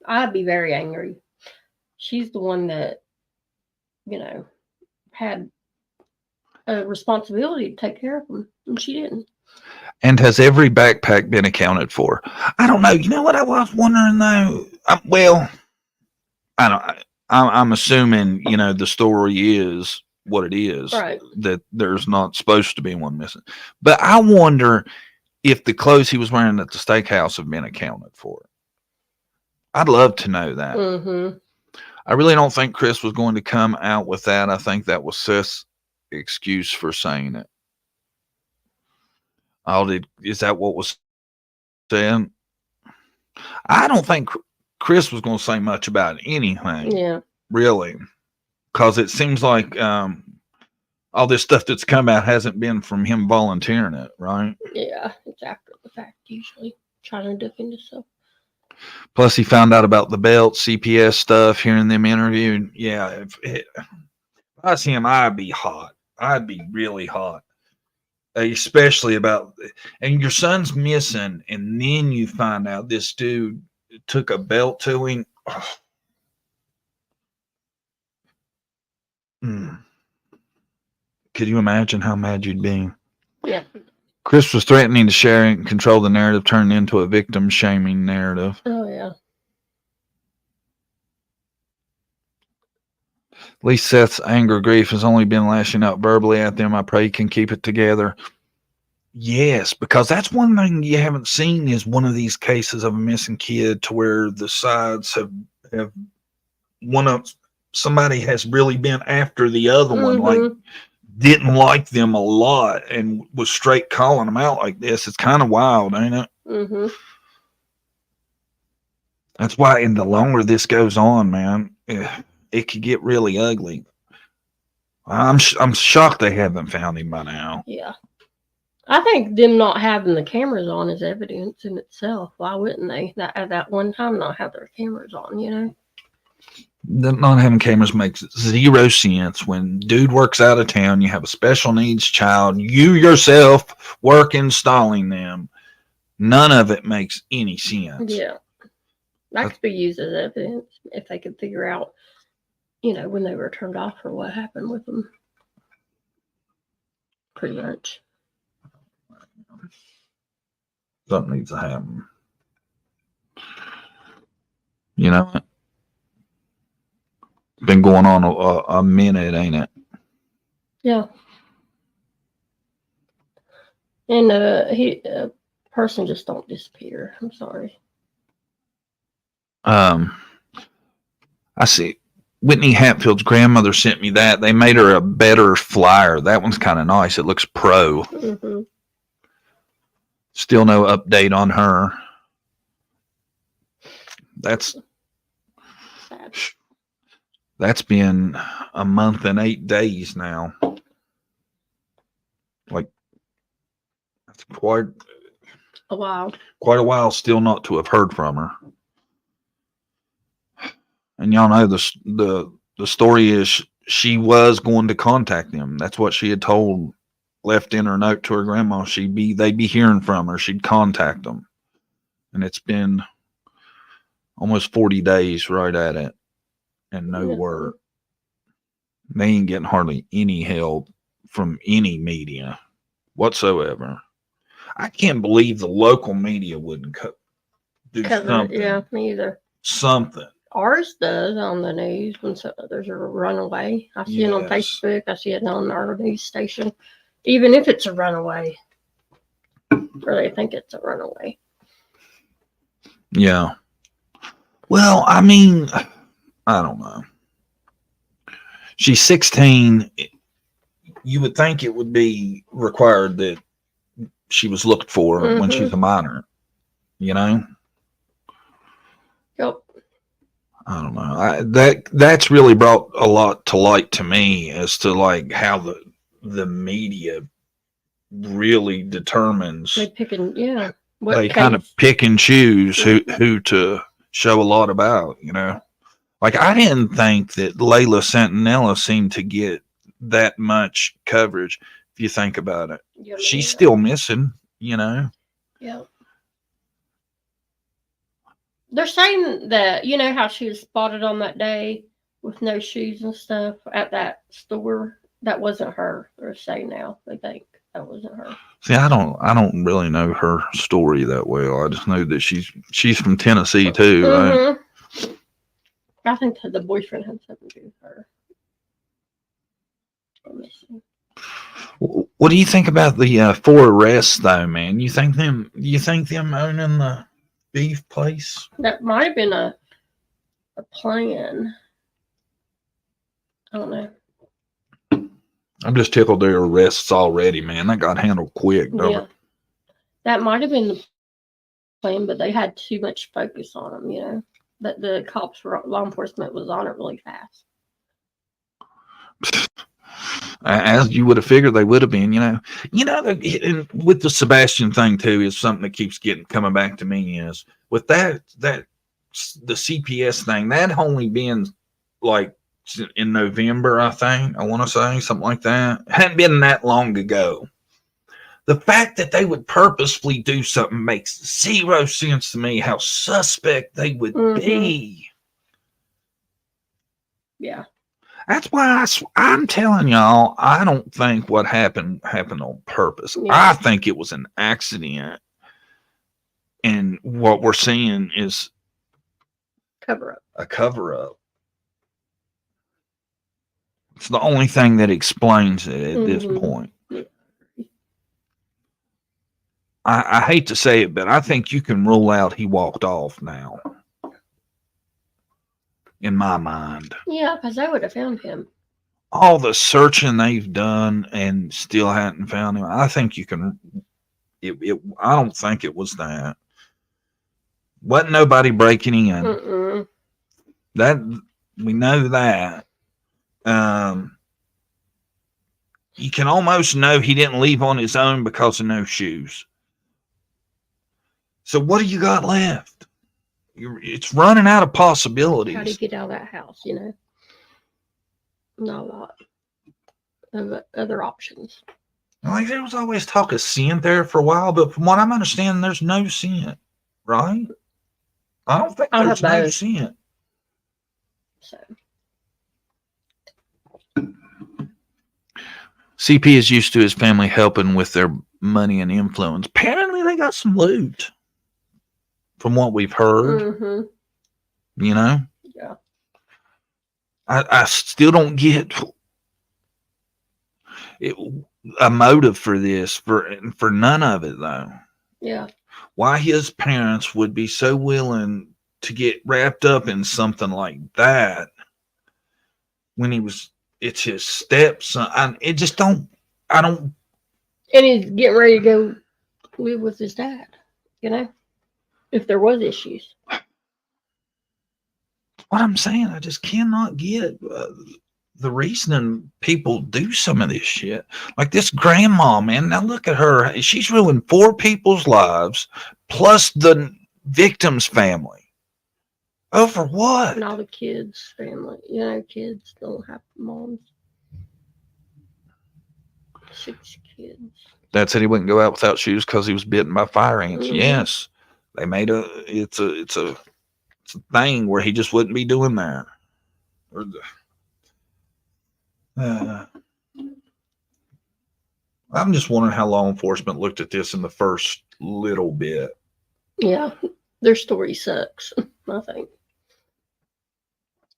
I'd be very angry. She's the one that, you know, had a responsibility to take care of them, and she didn't. And has every backpack been accounted for? I don't know. You know what I was wondering though? I'm assuming, you know, the story is what it is, right? That there's not supposed to be one missing. But I wonder if the clothes he was wearing at the steakhouse have been accounted for. I'd love to know that. I really don't think Chris was going to come out with that. I think that was Seth's excuse for saying it. Is that what was said? I don't think Chris was going to say much about anything. Yeah. Really. Because it seems like all this stuff that's come out hasn't been from him volunteering it, right? Yeah, it's after the fact, usually. Trying to defend himself. Plus, he found out about the belt, CPS stuff, hearing them interviewed. Yeah, if I was him, I'd be hot. I'd be really hot. Especially about, and your son's missing, and then you find out this dude took a belt to him. Oh. Could you imagine how mad you'd be? Yeah. Chris was threatening to share and control the narrative, turned into a victim shaming narrative. Oh, yeah. At least Seth's anger, grief has only been lashing out verbally at them. I pray he can keep it together. Yes, because that's one thing you haven't seen is one of these cases of a missing kid to where the sides have somebody has really been after the other one, like didn't like them a lot and was straight calling them out like this. It's kind of wild, ain't it? That's why, and the longer this goes on, man, it could get really ugly. I'm shocked they haven't found him by now. Yeah. I think them not having the cameras on is evidence in itself. Why wouldn't they at that one time not have their cameras on, you know? Not having cameras makes zero sense. When dude works out of town, you have a special needs child, you yourself work installing them. None of it makes any sense. Yeah. That could be used as evidence if they could figure out, when they were turned off or what happened with them. Pretty much. Something needs to happen. You know, it's been going on a minute, ain't it? Yeah. And a person just don't disappear. I'm sorry. I see. Whitney Hatfield's grandmother sent me that. They made her a better flyer. That one's kind of nice. It looks pro. Mm-hmm. Still no update on her. That's been a month and 8 days now. Like, that's quite a while. Quite a while still not to have heard from her. And y'all know the story is she was going to contact them. That's what she had left in her note to her grandma. They'd be hearing from her. She'd contact them. And it's been almost 40 days right at it. And no word. They ain't getting hardly any help from any media whatsoever. I can't believe the local media wouldn't do something. Yeah, me either. Something. Ours does on the news when there's a runaway. I see it on Facebook. I see it on our news station. Even if it's a runaway, or they think it's a runaway. Yeah. Well, I mean, I don't know. She's 16. You would think it would be required that she was looked for when she's a minor, Yep. I don't know. That's really brought a lot to light to me as to like how the media really determines. They kind of pick and choose who to show a lot about. Like I didn't think that Layla Santinella seemed to get that much coverage. If you think about it, she's still missing. Yeah. They're saying that, how she was spotted on that day with no shoes and stuff at that store. That wasn't her. They're saying now they think that wasn't her. See, I don't really know her story that well. I just know that she's from Tennessee too, right? I think the boyfriend had something to do with her. Let me see. What do you think about the 4 arrests, though, man? You think them owning the beef place? That might have been a plan. I don't know. I'm just tickled their arrests already, man. That got handled quick, yeah. That might have been the plan, but they had too much focus on them, That the law enforcement was on it really fast. As you would have figured they would have been, and with the Sebastian thing too is something that keeps coming back to me is with that the CPS thing that only been like in November, I think. I want to say something like that. It hadn't been that long ago. The fact that they would purposefully do something makes 0 sense to me. How suspect they would be. Yeah. That's why I'm telling y'all, I don't think what happened on purpose. Yeah. I think it was an accident. And what we're seeing is a cover-up. It's the only thing that explains it at this point. Yeah. I hate to say it, but I think you can rule out he walked off now. In my mind. Yeah, because they would have found him. All the searching they've done and still hadn't found him. I think you can. I don't think it was that. Wasn't nobody breaking in. That we know that. You can almost know he didn't leave on his own because of no shoes. So what do you got left? It's running out of possibilities. How do you get out of that house, Not a lot of other options. Like there was always talk of sin there for a while, but from what I'm understanding, there's no sin, right? I don't think there's no sin. So. CP is used to his family helping with their money and influence. Apparently, they got some loot, from what we've heard. Mm-hmm. You know? Yeah. I still don't get a motive for this, for none of it, though. Yeah. Why his parents would be so willing to get wrapped up in something like that when it's his stepson. I don't. And he's getting ready to go live with his dad, you know, if there was issues. What I'm saying, I just cannot get the reasoning people do some of this shit. Like this grandma, man. Now look at her. She's ruined 4 people's lives, plus the victim's family. Over what? And all the kids' family. You know, kids don't have moms. 6 kids. Dad said he wouldn't go out without shoes because he was bitten by fire ants. Mm-hmm. Yes, they made it's a thing where he just wouldn't be doing that. I'm just wondering how law enforcement looked at this in the first little bit. Yeah, their story sucks, I think.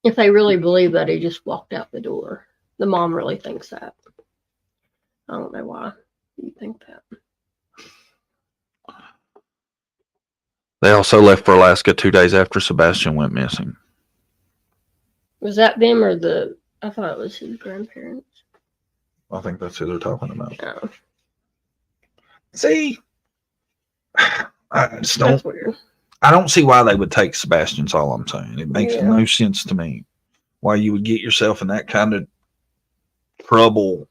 If they really believe that he just walked out the door, the mom really thinks that. I don't know why you think that. They also left for Alaska 2 days after Sebastian went missing. Was that them or I thought it was his grandparents. I think that's who they're talking about. Oh. See, I just don't. That's weird. I don't see why they would take Sebastian's. All I'm saying, it makes no sense to me why you would get yourself in that kind of trouble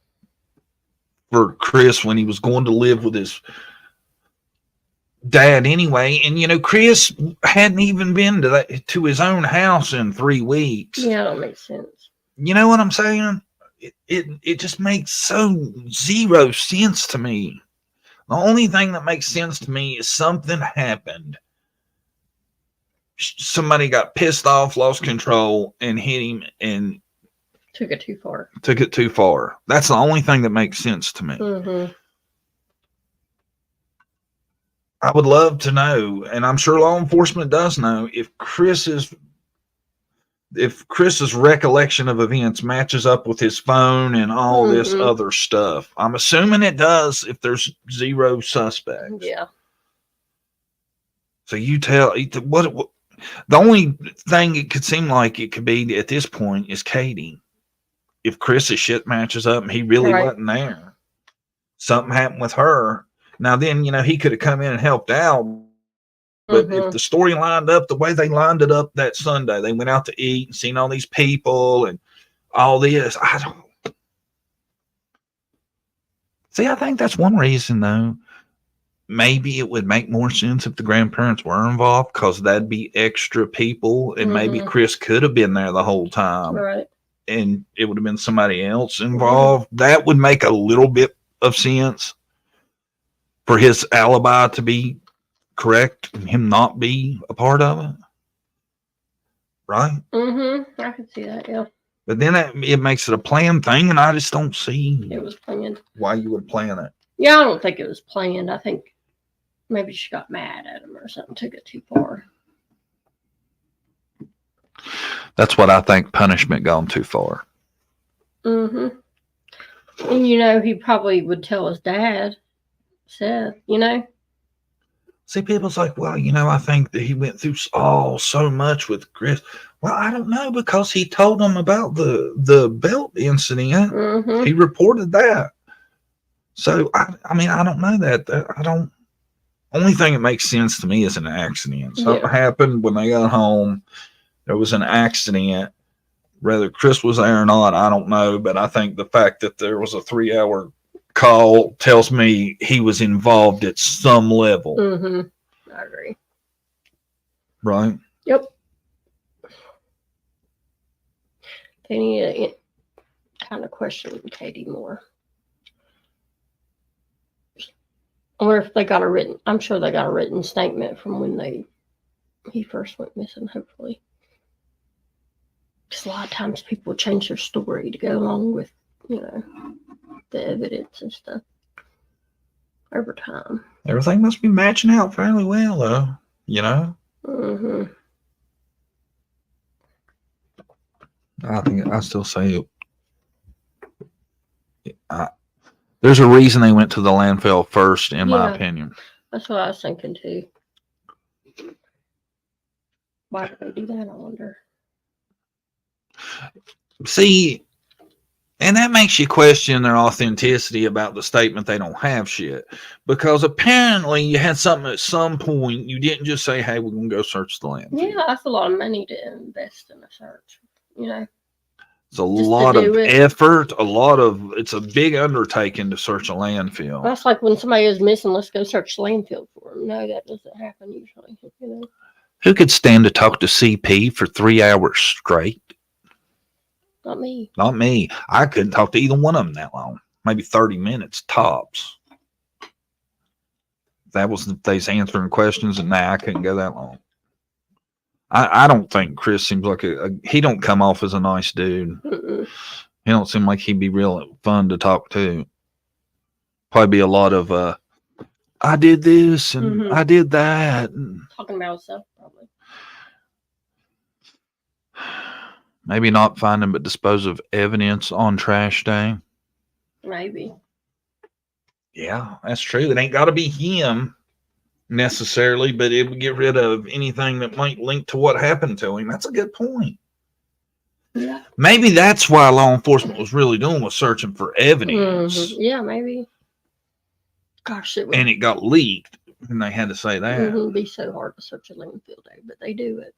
for Chris when he was going to live with his dad anyway. And you know, Chris hadn't even been to his own house in 3 weeks. Yeah, that makes sense. You know what I'm saying? It just makes so zero sense to me. The only thing that makes sense to me is something happened. Somebody got pissed off, lost control, and hit him and took it too far. That's the only thing that makes sense to me. Mm-hmm. I would love to know, and I'm sure law enforcement does know, if Chris's recollection of events matches up with his phone and all this other stuff. I'm assuming it does if there's 0 suspects. Yeah. So you tell what the only thing it could seem like it could be at this point is Katie. If Chris's shit matches up and he really wasn't there, something happened with her. Now then, you know, he could have come in and helped out. But if the story lined up the way they lined it up that Sunday, they went out to eat and seen all these people and all this. I don't see. I think that's one reason, though. Maybe it would make more sense if the grandparents were involved, because that'd be extra people, and maybe Chris could have been there the whole time, right? And it would have been somebody else involved. That would make a little bit of sense for his alibi to be correct and him not be a part of it, right? I could see that, yeah. But then it makes it a planned thing, and I just don't see it was planned. Why you would plan it. Yeah, I don't think it was planned. I think maybe she got mad at him or something, took it too far. That's what I think. Punishment gone too far. And you know, he probably would tell his dad, Seth, you know. See, people's like, well, you know, I think that he went through so much with Chris. Well, I don't know, because he told them about the belt incident. He reported that. So, I mean, I don't know that. Only thing that makes sense to me is an accident. Something happened when they got home. There was an accident. Whether Chris was there or not, I don't know. But I think the fact that there was a 3-hour call tells me he was involved at some level. I agree. Right? Yep. They need to kind of question Katie more. I wonder if they got a written. I'm sure they got a written statement from when he first went missing. Hopefully, because a lot of times people change their story to go along with the evidence and stuff over time. Everything must be matching out fairly well, though. Mm-hmm. I still say there's a reason they went to the landfill first, in my opinion. That's what I was thinking too. Why did they do that? I wonder. See, and that makes you question their authenticity about the statement they don't have shit. Because apparently you had something at some point. You didn't just say, hey, we're going to go search the land. Yeah, that's a lot of money to invest in a search. It's a lot of effort. It's a big undertaking to search a landfill. That's like when somebody is missing, let's go search the landfill for them. No, that doesn't happen usually. Who could stand to talk to CP for 3 hours straight? Not me. Not me. I couldn't talk to either one of them that long. Maybe 30 minutes tops. That was if they's answering questions, and I couldn't go that long. I don't think Chris seems like he don't come off as a nice dude. Mm-mm. He don't seem like he'd be real fun to talk to. Probably be a lot of I did this and I did that. Talking about himself, probably. Maybe not finding but dispose of evidence on trash day. Maybe. Yeah, that's true. It ain't got to be him necessarily, but it would get rid of anything that might link to what happened to him. That's a good point. Yeah. Maybe that's why law enforcement was really doing was searching for evidence. Yeah, maybe. Gosh, it would. And it got leaked, and they had to say that. It'd be so hard to search a landfill day, but they do it.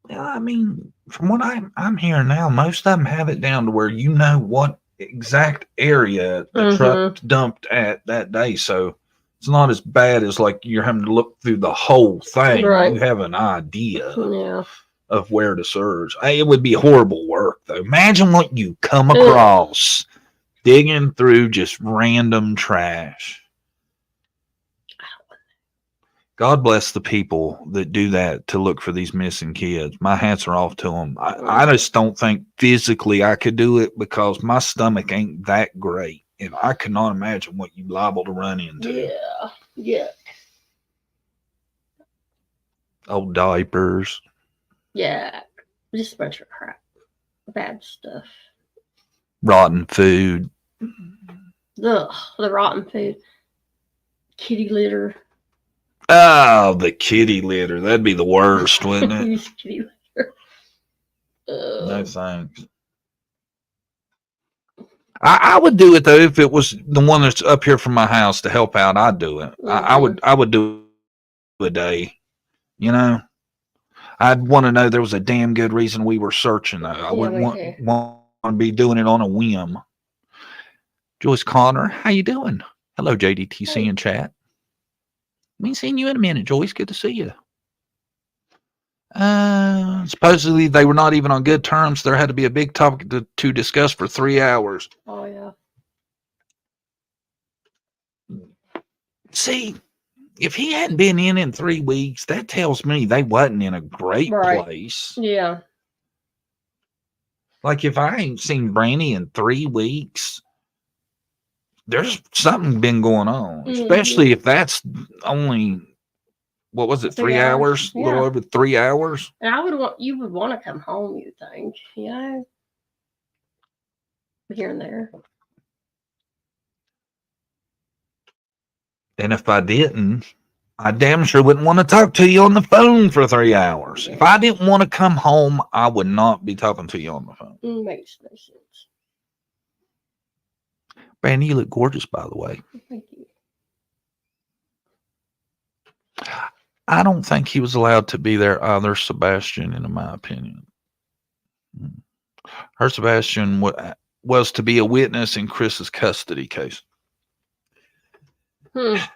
Yeah, I mean, from what I'm hearing now, most of them have it down to where you know what exact area the truck dumped at that day. So it's not as bad as like you're having to look through the whole thing. Right. You have an idea of where to search. It would be horrible work, though. Imagine what you come across digging through just random trash. God bless the people that do that to look for these missing kids. My hats are off to them. I just don't think physically I could do it because my stomach ain't that great. And I cannot imagine what you liable to run into. Yeah. Old diapers. Yeah. Just a bunch of crap. Bad stuff. Rotten food. Ugh, the rotten food. Kitty litter. Oh, the kitty litter. That'd be the worst, wouldn't it? Kitty litter. No thanks. I would do it though if it was the one that's up here from my house to help out. I'd do it. I would do a day. I'd want to know there was a damn good reason we were searching though. I wouldn't want to be doing it on a whim. Joyce Connor, how you doing? Hello, JDTC in chat. We ain't seen you in a minute, Joyce. Good to see you. Supposedly they were not even on good terms. There had to be a big topic to discuss for 3 hours. Oh, yeah. See, if he hadn't been in 3 weeks, that tells me they wasn't in a great place. Yeah. Like if I ain't seen Brandy in 3 weeks, there's something been going on, especially if that's only, what was it, 3 hours? A little over 3 hours. And you would want to come home, you think, here and there. And if I didn't, I damn sure wouldn't want to talk to you on the phone for 3 hours. If I didn't want to come home, I would not be talking to you on the phone. Makes no sense. Brandy, you look gorgeous, by the way. Thank you. I don't think he was allowed to be there either, Sebastian, in my opinion. Her Sebastian was to be a witness in Chris's custody case. Now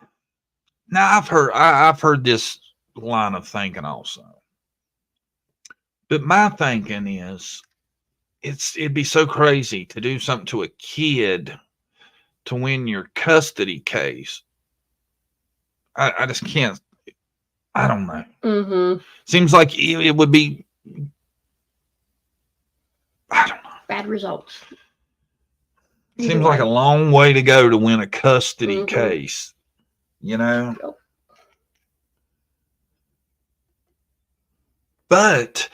I've heard this line of thinking also, but my thinking is it'd be so crazy to do something to a kid to win your custody case. I just can't. I don't know. Mm-hmm. Seems like it would be. I don't know. Bad results. Seems like a long way to go to win a custody case. You know. Yep. But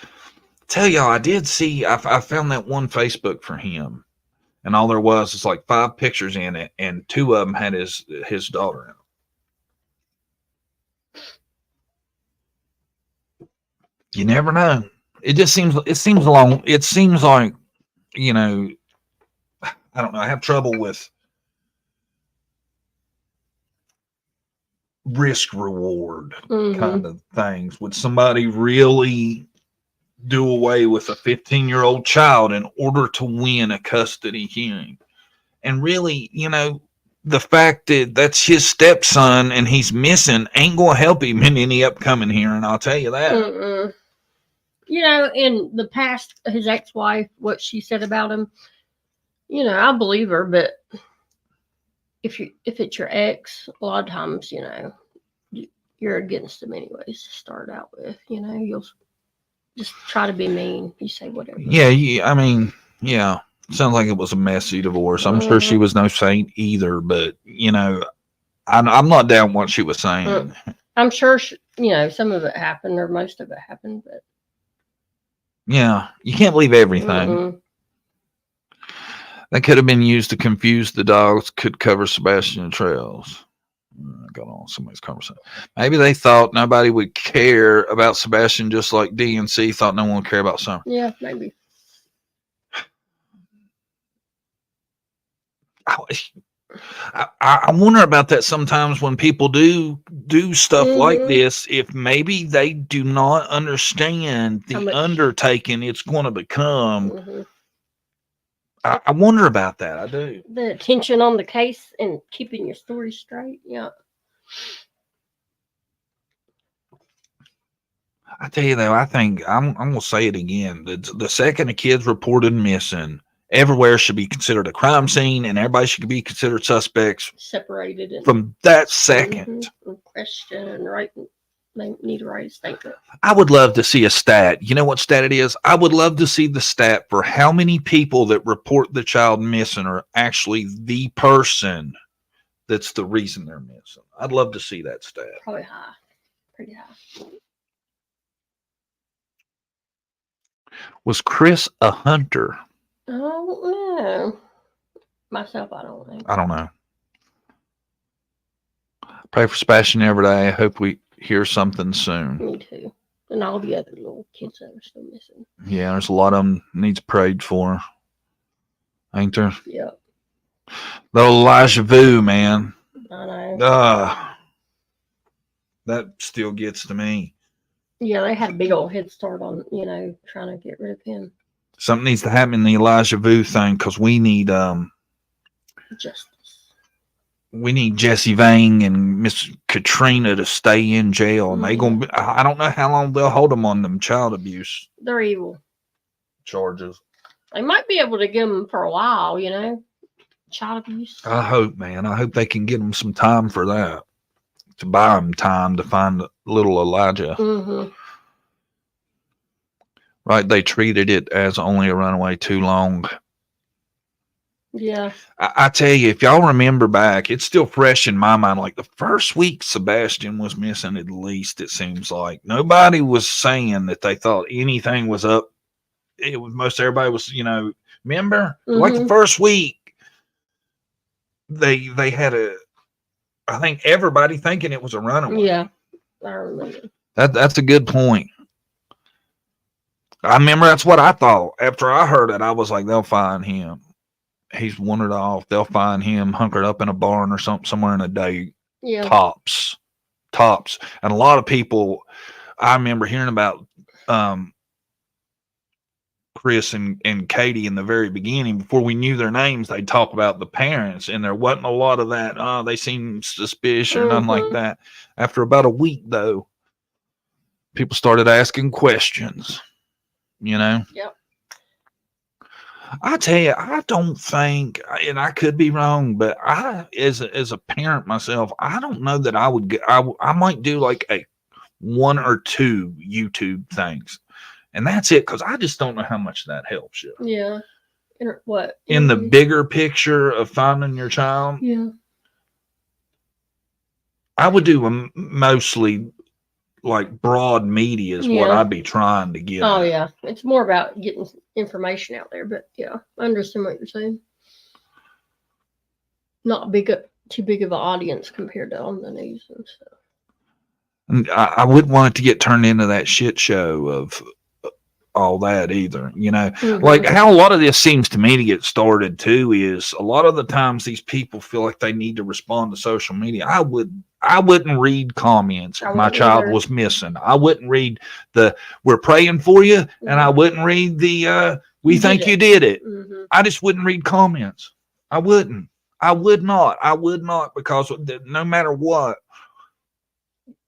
tell y'all, I did see. I found that one Facebook for him, and all there was like 5 pictures in it, and 2 of them had his daughter in them. You never know. It seems like, you know, I don't know. I have trouble with risk reward kind of things. Would somebody really do away with a 15-year-old child in order to win a custody hearing? And really, you know, the fact that that's his stepson and he's missing ain't going to help him in any upcoming hearing. I'll tell you that. You know, in the past, his ex-wife, what she said about him, you know, I believe her, but if it's your ex, a lot of times, you know, you're against them anyways to start out with. You know, you'll just try to be mean. You say whatever. Yeah, I mean, yeah. Sounds like it was a messy divorce. I'm sure she was no saint either, but, you know, I'm not down what she was saying. I'm sure, you know, some of it happened or most of it happened, but. Yeah, you can't believe everything. That could have been used to confuse the dogs, could cover Sebastian trails. I got on somebody's conversation. Maybe they thought nobody would care about Sebastian, just like DNC thought no one would care about Summer. Yeah, maybe. I wonder about that sometimes when people do stuff like this, if maybe they do not understand the undertaking it's going to become. I wonder about that. I do. The attention on the case and keeping your story straight. Yeah. I tell you though, I think I'm going to say it again. The second a kid's reported missing, everywhere should be considered a crime scene, and everybody should be considered suspects. Separated from that second. Question and right. They need to write a statement. I would love to see a stat. You know what stat it is? I would love to see the stat for how many people that report the child missing are actually the person that's the reason they're missing. I'd love to see that stat. Probably high. Pretty high. Was Chris a hunter? I don't know. Myself, I don't know. I don't know. Pray for Sebastian every day. I hope we hear something soon. Me too. And all the other little kids that are still missing. Yeah, there's a lot of them needs prayed for. Ain't there? Yeah. Little Elijah Vu, man. I know. That still gets to me. Yeah, they had a big old head start on, you know, trying to get rid of him. Something needs to happen in the Elijah Vu thing because we need justice. We need Jesse Vang and Miss Katrina to stay in jail, and they gonna. I don't know how long they'll hold them on them child abuse. They're evil charges. They might be able to get them for a while, you know, child abuse. I hope, man. I hope they can get them some time for that, to buy them time to find little Elijah. Right? They treated it as only a runaway too long. Yeah. I tell you, if y'all remember back, it's still fresh in my mind. Like the first week Sebastian was missing, at least it seems like nobody was saying that they thought anything was up. It was most everybody was, you know, remember like the first week they had I think everybody thinking it was a runaway. Yeah. I remember. That's a good point. I remember that's what I thought. After I heard it, I was like, they'll find him. He's wandered off. They'll find him hunkered up in a barn or something somewhere in a day. Yeah. Tops. And a lot of people, I remember hearing about Chris and Katie in the very beginning. Before we knew their names, they'd talk about the parents, and there wasn't a lot of that. They seemed suspicious or nothing like that. After about a week, though, people started asking questions, you know? Yep. I tell you, I don't think, and I could be wrong, but I, as a parent myself, I don't know that I would. I might do like a 1 or 2 YouTube things, and that's it. Because I just don't know how much that helps you. Yeah. What? In the bigger picture of finding your child. Yeah. I would do mostly like broad media is what I'd be trying to get. Oh, yeah. It's more about getting information out there, but yeah, I understand what you're saying. Not too big of an audience compared to on the news and stuff. And I wouldn't want it to get turned into that shit show of all that either. You know, like how a lot of this seems to me to get started too is a lot of the times these people feel like they need to respond to social media. I wouldn't read comments if my child was missing. I wouldn't read the "we're praying for you," and I wouldn't read the "we think you did it." I just wouldn't read comments. I wouldn't. I would not. I would not, because no matter what,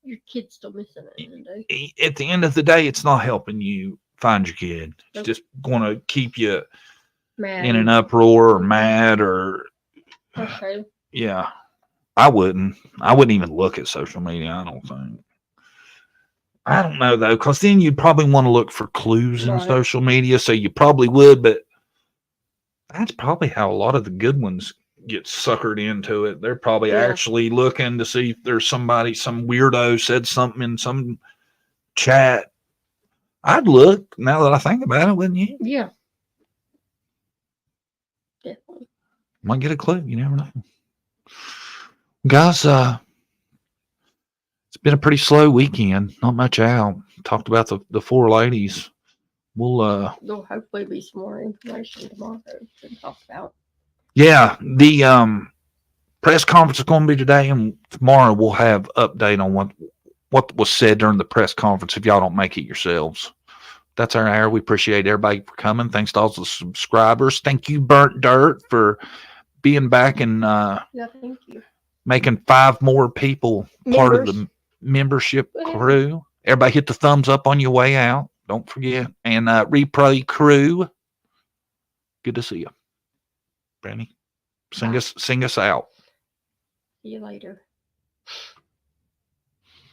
your kid's still missing it. At the end of the day, it's not helping you find your kid. It's just going to keep you mad, in an uproar or mad or. Okay. Yeah. I wouldn't even look at social media. I don't think. I don't know though, because then you'd probably want to look for clues in social media. So you probably would, but that's probably how a lot of the good ones get suckered into it. They're probably actually looking to see if there's some weirdo said something in some chat. I'd look now that I think about it, wouldn't you? Yeah. Definitely. Might get a clue. You never know. Guys, it's been a pretty slow weekend. Not much out. Talked about the 4 ladies. There'll hopefully be some more information tomorrow to talk about. Yeah, the press conference is going to be today, and tomorrow we'll have update on what was said during the press conference. If y'all don't make it yourselves, that's our hour. We appreciate everybody for coming. Thanks to all the subscribers. Thank you, Burnt Dirt, for being back and thank you. Making 5 more people part of the membership crew. Everybody hit the thumbs up on your way out. Don't forget. And Replay crew. Good to see you. Brandy, sing us out. See you later.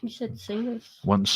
You said sing us. Wasn't